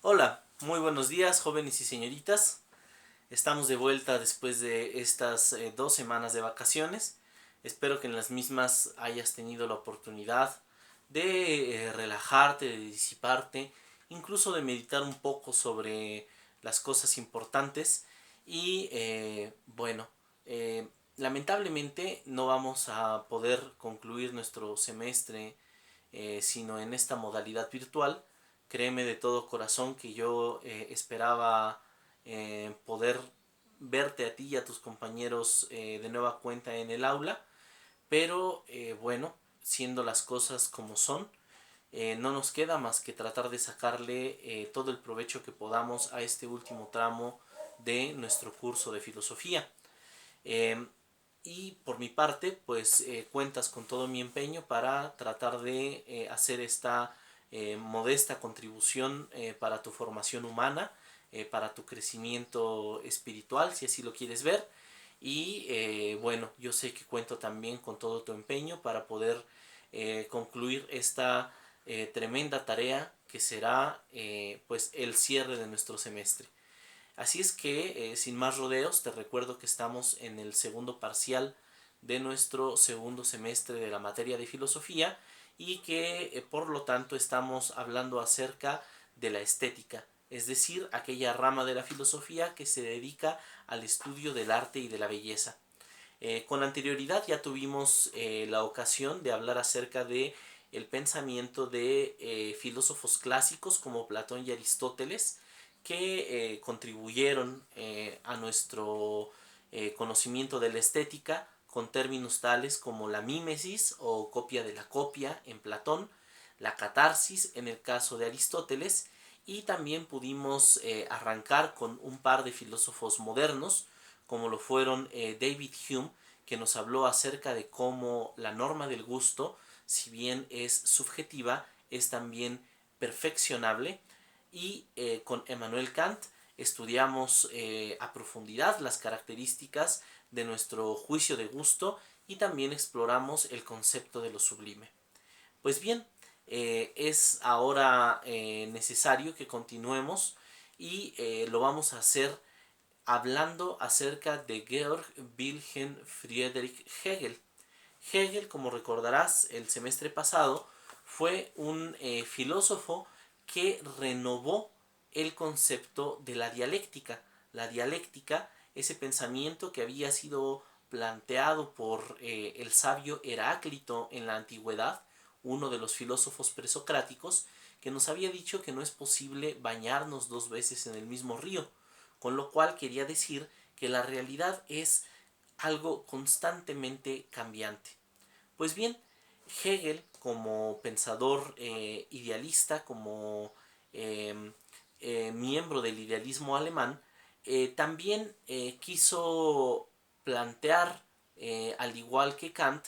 Hola, muy buenos días, jóvenes y señoritas. Estamos de vuelta después de estas 2 semanas de vacaciones. Espero que en las mismas hayas tenido la oportunidad de relajarte, de disiparte, incluso de meditar un poco sobre las cosas importantes. Y bueno, lamentablemente no vamos a poder concluir nuestro semestre sino en esta modalidad virtual. Créeme de todo corazón que yo esperaba poder verte a ti y a tus compañeros de nueva cuenta en el aula, pero bueno, siendo las cosas como son, no nos queda más que tratar de sacarle todo el provecho que podamos a este último tramo de nuestro curso de filosofía. Eh, y por mi parte, pues cuentas con todo mi empeño para tratar de hacer esta modesta contribución para tu formación humana, para tu crecimiento espiritual, si así lo quieres ver. Y bueno, yo sé que cuento también con todo tu empeño para poder concluir esta tremenda tarea que será pues el cierre de nuestro semestre. Así es que, sin más rodeos, te recuerdo que estamos en el segundo parcial de nuestro segundo semestre de la materia de filosofía y que por lo tanto estamos hablando acerca de la estética, es decir, aquella rama de la filosofía que se dedica al estudio del arte y de la belleza. Con anterioridad ya tuvimos la ocasión de hablar acerca de el pensamiento de filósofos clásicos como Platón y Aristóteles que contribuyeron a nuestro conocimiento de la estética con términos tales como la mímesis o copia de la copia en Platón, la catarsis en el caso de Aristóteles, y también pudimos arrancar con un par de filósofos modernos como lo fueron David Hume, que nos habló acerca de cómo la norma del gusto, si bien es subjetiva, es también perfeccionable, y con Emmanuel Kant estudiamos a profundidad las características de nuestro juicio de gusto y también exploramos el concepto de lo sublime. Pues bien, es ahora necesario que continuemos y lo vamos a hacer hablando acerca de Georg Wilhelm Friedrich Hegel. Hegel, como recordarás, el semestre pasado fue un filósofo que renovó el concepto de la dialéctica. La dialéctica, ese pensamiento que había sido planteado por el sabio Heráclito en la antigüedad, uno de los filósofos presocráticos, que nos había dicho que no es posible bañarnos 2 veces en el mismo río, con lo cual quería decir que la realidad es algo constantemente cambiante. Pues bien, Hegel, como pensador idealista, como eh, miembro del idealismo alemán, también quiso plantear, al igual que Kant,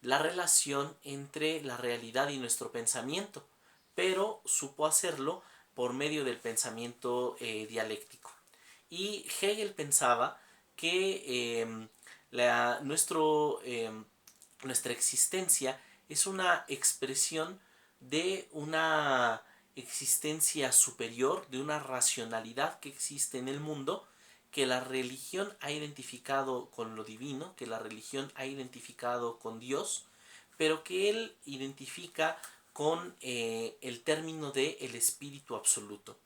la relación entre la realidad y nuestro pensamiento, pero supo hacerlo por medio del pensamiento dialéctico. Y Hegel pensaba que nuestra existencia es una expresión de una existencia superior, de una racionalidad que existe en el mundo, que la religión ha identificado con lo divino, que la religión ha identificado con Dios, pero que él identifica con el término de el espíritu absoluto.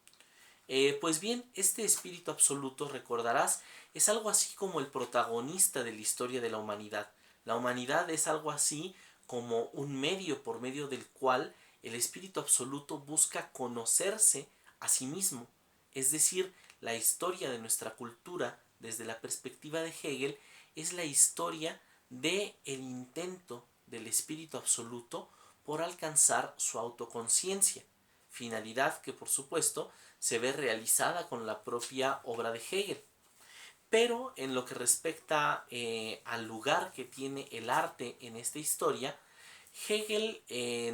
Pues bien, este espíritu absoluto, recordarás, es algo así como el protagonista de la historia de la humanidad. La humanidad es algo así como un medio por medio del cual el espíritu absoluto busca conocerse a sí mismo. Es decir, la historia de nuestra cultura, desde la perspectiva de Hegel, es la historia de el intento del espíritu absoluto por alcanzar su autoconciencia, finalidad que por supuesto se ve realizada con la propia obra de Hegel. Pero en lo que respecta al lugar que tiene el arte en esta historia, Hegel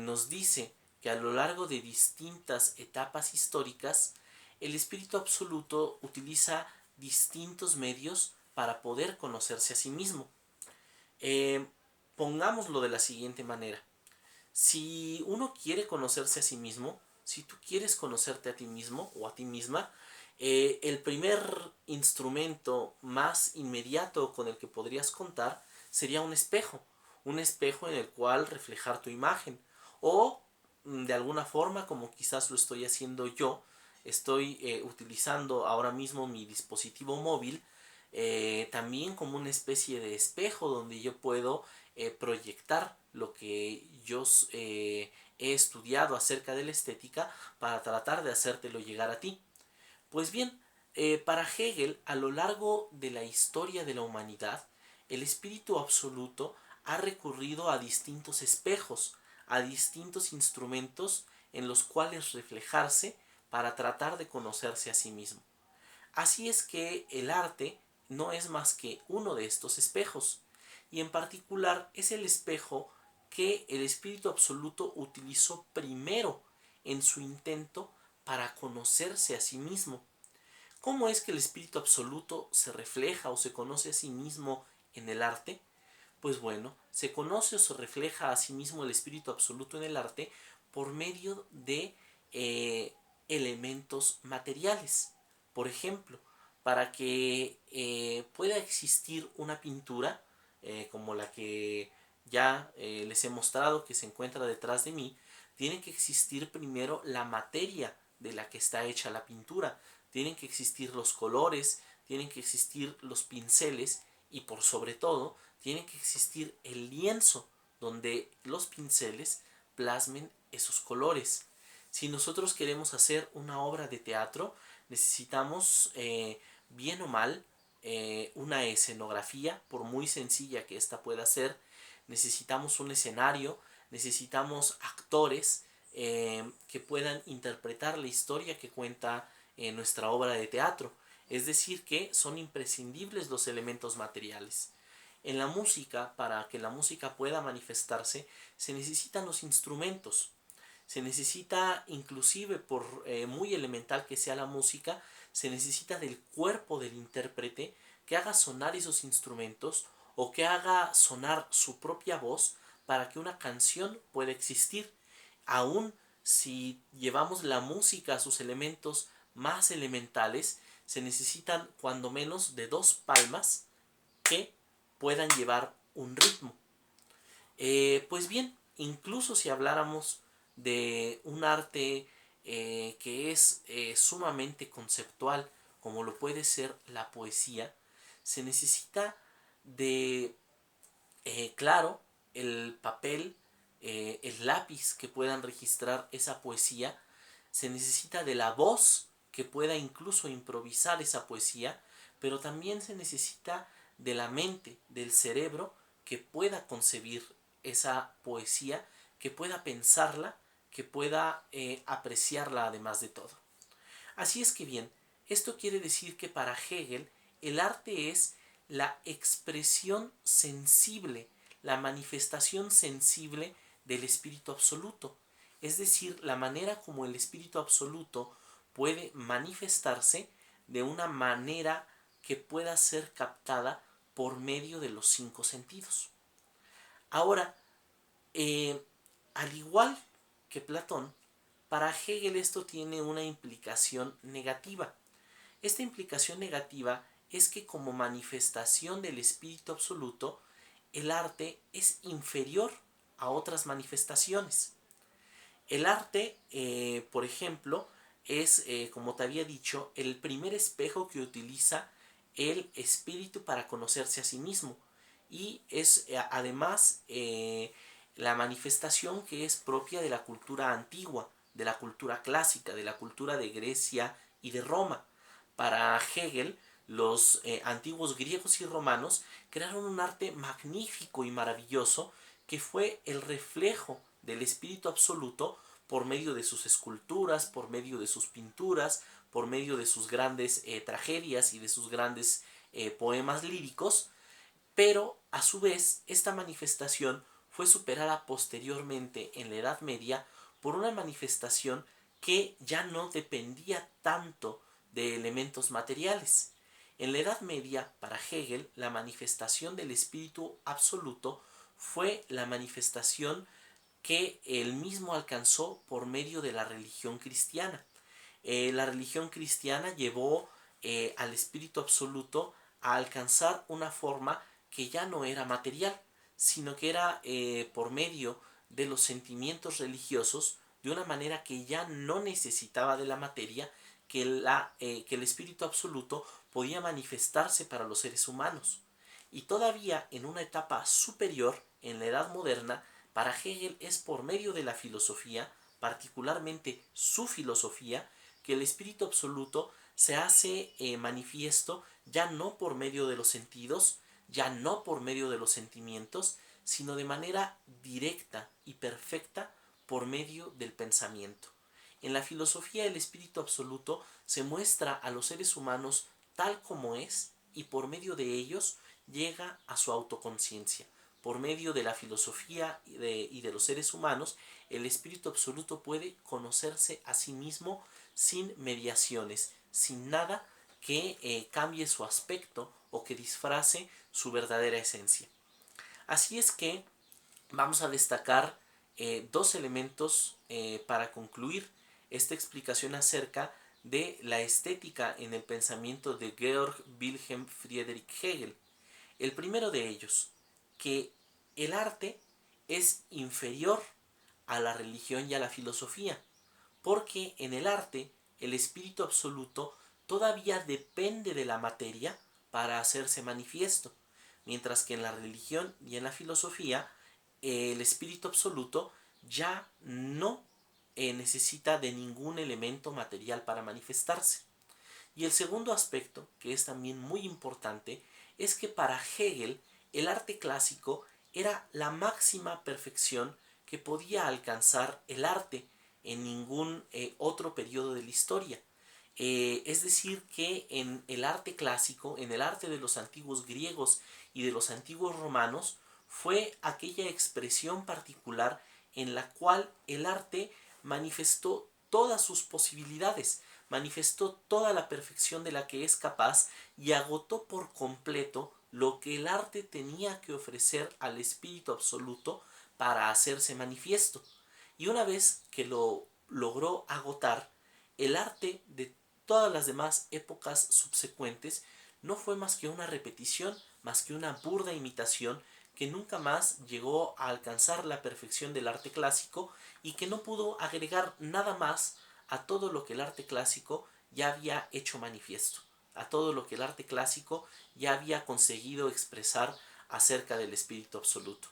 nos dice que a lo largo de distintas etapas históricas, el espíritu absoluto utiliza distintos medios para poder conocerse a sí mismo. Eh, Pongámoslo de la siguiente manera. Si uno quiere conocerse a sí mismo, si tú quieres conocerte a ti mismo o a ti misma, el primer instrumento más inmediato con el que podrías contar sería un espejo en el cual reflejar tu imagen, o de alguna forma, como quizás lo estoy haciendo yo, estoy utilizando ahora mismo mi dispositivo móvil también como una especie de espejo donde yo puedo proyectar lo que yo he estudiado acerca de la estética para tratar de hacértelo llegar a ti. Pues bien, para Hegel, a lo largo de la historia de la humanidad, el espíritu absoluto ha recurrido a distintos espejos, a distintos instrumentos en los cuales reflejarse para tratar de conocerse a sí mismo. Así es que el arte no es más que uno de estos espejos, y en particular es el espejo que el espíritu absoluto utilizó primero en su intento para conocerse a sí mismo. ¿Cómo es que el espíritu absoluto se refleja o se conoce a sí mismo en el arte? Pues bueno, se conoce o se refleja a sí mismo el espíritu absoluto en el arte por medio de elementos materiales. Por ejemplo, para que pueda existir una pintura como la que ya les he mostrado que se encuentra detrás de mí, tiene que existir primero la materia de la que está hecha la pintura, tienen que existir los colores, tienen que existir los pinceles y por sobre todo tiene que existir el lienzo donde los pinceles plasmen esos colores. Si nosotros queremos hacer una obra de teatro, necesitamos, bien o mal, una escenografía, por muy sencilla que ésta pueda ser. Necesitamos un escenario, necesitamos actores que puedan interpretar la historia que cuenta nuestra obra de teatro. Es decir, que son imprescindibles los elementos materiales. En la música, para que la música pueda manifestarse, se necesitan los instrumentos. Se necesita, inclusive por muy elemental que sea la música, se necesita del cuerpo del intérprete que haga sonar esos instrumentos o que haga sonar su propia voz para que una canción pueda existir. Aún si llevamos la música a sus elementos más elementales, se necesitan cuando menos de dos palmas que puedan llevar un ritmo. Pues bien, incluso si habláramos de un arte que es sumamente conceptual, como lo puede ser la poesía, se necesita de, claro, el papel, el lápiz que puedan registrar esa poesía, se necesita de la voz que pueda incluso improvisar esa poesía, pero también se necesita de la mente, del cerebro, que pueda concebir esa poesía, que pueda pensarla, que pueda apreciarla además de todo. Así es que bien, esto quiere decir que para Hegel el arte es la expresión sensible, la manifestación sensible del espíritu absoluto, es decir, la manera como el espíritu absoluto puede manifestarse de una manera que pueda ser captada por medio de los cinco sentidos. Ahora, eh, al igual que Platón, para Hegel esto tiene una implicación negativa. Esta implicación negativa es que como manifestación del espíritu absoluto, el arte es inferior a otras manifestaciones. El arte, por ejemplo, es, como te había dicho, el primer espejo que utiliza el espíritu para conocerse a sí mismo. Y es además la manifestación que es propia de la cultura antigua, de la cultura clásica, de la cultura de Grecia y de Roma. Para Hegel, los antiguos griegos y romanos crearon un arte magnífico y maravilloso que fue el reflejo del espíritu absoluto por medio de sus esculturas, por medio de sus pinturas, por medio de sus grandes tragedias y de sus grandes poemas líricos, pero a su vez esta manifestación fue superada posteriormente en la Edad Media por una manifestación que ya no dependía tanto de elementos materiales. En la Edad Media, para Hegel, la manifestación del espíritu absoluto fue la manifestación que él mismo alcanzó por medio de la religión cristiana. La religión cristiana llevó al Espíritu Absoluto a alcanzar una forma que ya no era material, sino que era por medio de los sentimientos religiosos, de una manera que ya no necesitaba de la materia, que el Espíritu Absoluto podía manifestarse para los seres humanos. Y todavía en una etapa superior, en la Edad Moderna, para Hegel es por medio de la filosofía, particularmente su filosofía, que el Espíritu Absoluto se hace manifiesto ya no por medio de los sentidos, ya no por medio de los sentimientos, sino de manera directa y perfecta por medio del pensamiento. En la filosofía el Espíritu Absoluto se muestra a los seres humanos tal como es y por medio de ellos llega a su autoconciencia. Por medio de la filosofía y de los seres humanos, el Espíritu Absoluto puede conocerse a sí mismo sin mediaciones, sin nada que cambie su aspecto o que disfrace su verdadera esencia. Así es que vamos a destacar dos elementos para concluir esta explicación acerca de la estética en el pensamiento de Georg Wilhelm Friedrich Hegel. El primero de ellos, que el arte es inferior a la religión y a la filosofía, porque en el arte el espíritu absoluto todavía depende de la materia para hacerse manifiesto, mientras que en la religión y en la filosofía el espíritu absoluto ya no necesita de ningún elemento material para manifestarse. Y el segundo aspecto, que es también muy importante, es que para Hegel el arte clásico era la máxima perfección que podía alcanzar el arte en ningún otro periodo de la historia. Es decir, que en el arte clásico, en el arte de los antiguos griegos y de los antiguos romanos, fue aquella expresión particular en la cual el arte manifestó todas sus posibilidades, manifestó toda la perfección de la que es capaz y agotó por completo lo que el arte tenía que ofrecer al espíritu absoluto para hacerse manifiesto. Y una vez que lo logró agotar, el arte de todas las demás épocas subsecuentes no fue más que una repetición, más que una burda imitación que nunca más llegó a alcanzar la perfección del arte clásico y que no pudo agregar nada más a todo lo que el arte clásico ya había hecho manifiesto, a todo lo que el arte clásico ya había conseguido expresar acerca del espíritu absoluto.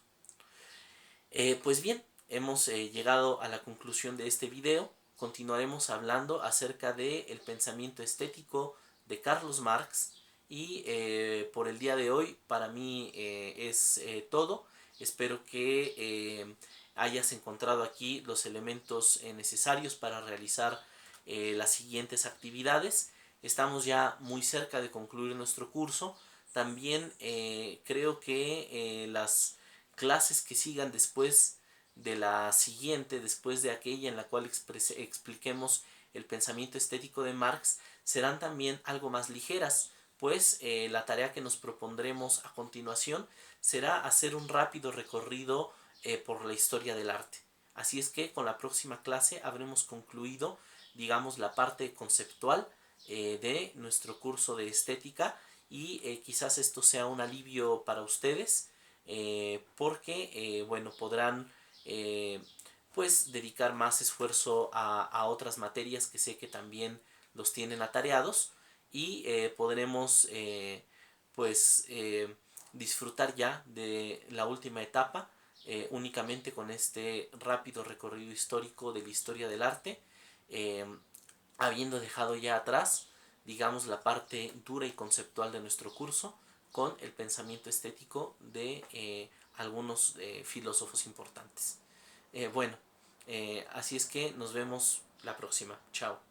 Pues bien, hemos llegado a la conclusión de este video. Continuaremos hablando acerca del pensamiento estético de Carlos Marx y por el día de hoy para mí es todo. Espero que hayas encontrado aquí los elementos necesarios para realizar las siguientes actividades. Estamos ya muy cerca de concluir nuestro curso. También creo que las clases que sigan después de la siguiente, después de aquella en la cual expliquemos el pensamiento estético de Marx, serán también algo más ligeras, pues la tarea que nos propondremos a continuación será hacer un rápido recorrido por la historia del arte. Así es que con la próxima clase habremos concluido, digamos, la parte conceptual de nuestro curso de estética y quizás esto sea un alivio para ustedes porque bueno, podrán pues dedicar más esfuerzo a otras materias que sé que también los tienen atareados y podremos pues disfrutar ya de la última etapa únicamente con este rápido recorrido histórico de la historia del arte, eh, habiendo dejado ya atrás, digamos, la parte dura y conceptual de nuestro curso con el pensamiento estético de algunos filósofos importantes. Bueno, así es que nos vemos la próxima. Chao.